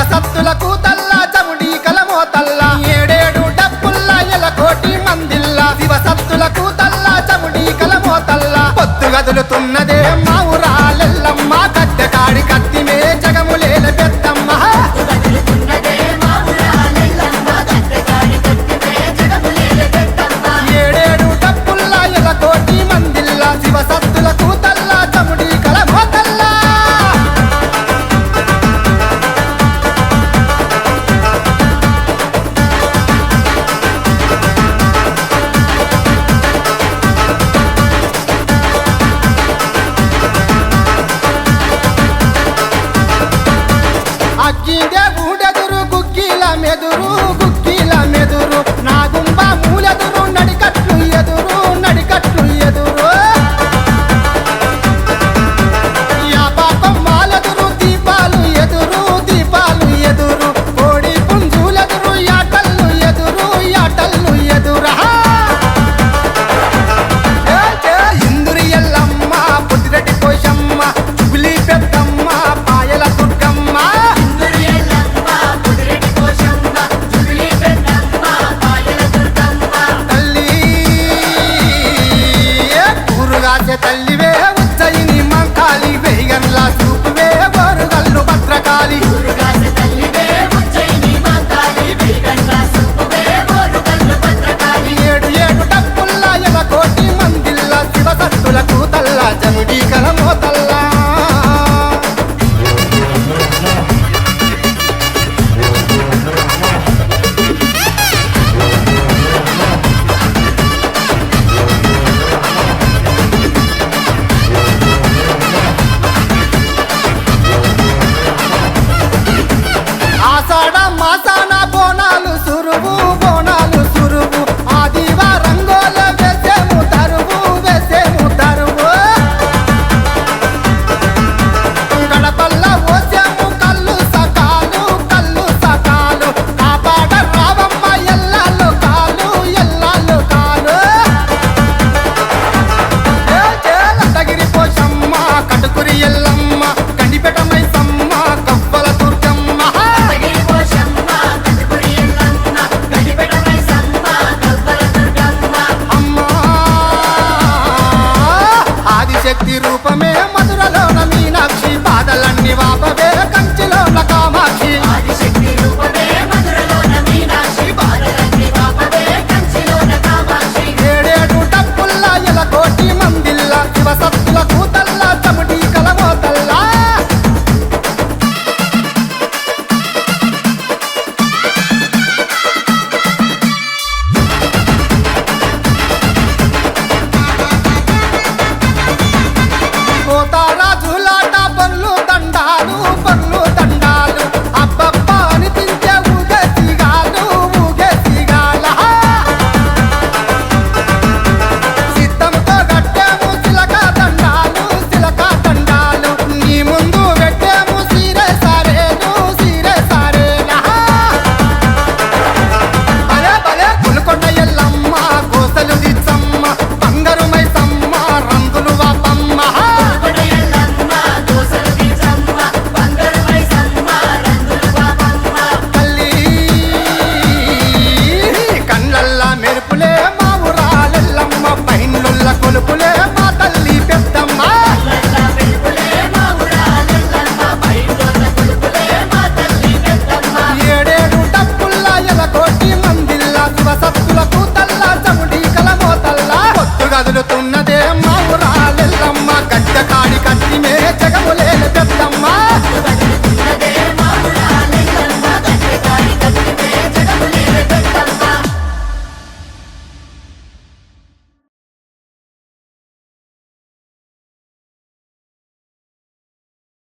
సత్తులకు తల్లా చముడి కలమోతల్లా ఏడేడు డప్పుల్ల ఎలకోటి మందిల్లా శివసత్తులకు తల్లా చముడి కలమోతల్లా పొత్తు గదులుతున్నదే మా ఊరాలెల్లమ్మ కట్టె కాడి కత్తిమే జగములేల పెద్దమ్మ ఏడేడు డప్పుల్ల ఎలకోటి మందిల్లా శివసత్తులకు తల్లా చముడి కలమోతల్లా అగ్గిదే ఊడెదురు గుగ్గిల మెదురు నా గుంబ మూలెదురు నడికట్లు ఎదురు యా పాపం మాలెదురు దీపాలు ఎదురు కోడి పుంజులెదురు యాటల్లు ఎదురా ఇందురి ఎల్లమ్మ పుట్టిరెడ్డి పోషమ్మ చుబిలి పెద్దమ్మ పాయల దుర్గమ్మ తల్లివే ఉజ్జయిని మంకాలి వేగన్లా చూపువే బోరుగల్లు భద్రకాళి ఏడు ఏడు డప్పుల్లా ఎలకోటి మందిల్లా శివసత్తులకు తల్లా జముడి కలమోతల్లా ఆషాఢ మాసాన బోనాలు సురువు ఆదివారంగోల వేసేము తరువు గడపల్ల పోసేము కళ్ళు సకాలు కాపాడ రావమ్మ ఎల్లాలు కాలు లతగిరి పోషమ్మ కటుకురి ఎల్లమ్మ గండిపేట మైసమ్మ కవ్వల దుర్గమ్మ ఆదిశక్తి రూపమే మధురలోన మీనాక్షి బాధలన్నీ వాపవే కంచిలోన కామాక్షి ఏడేడు డప్పుల్లా ఎలకోటి మందిల్లా శివసత్తులకు తల్లా చముడి కలమోతల్లా పోతారా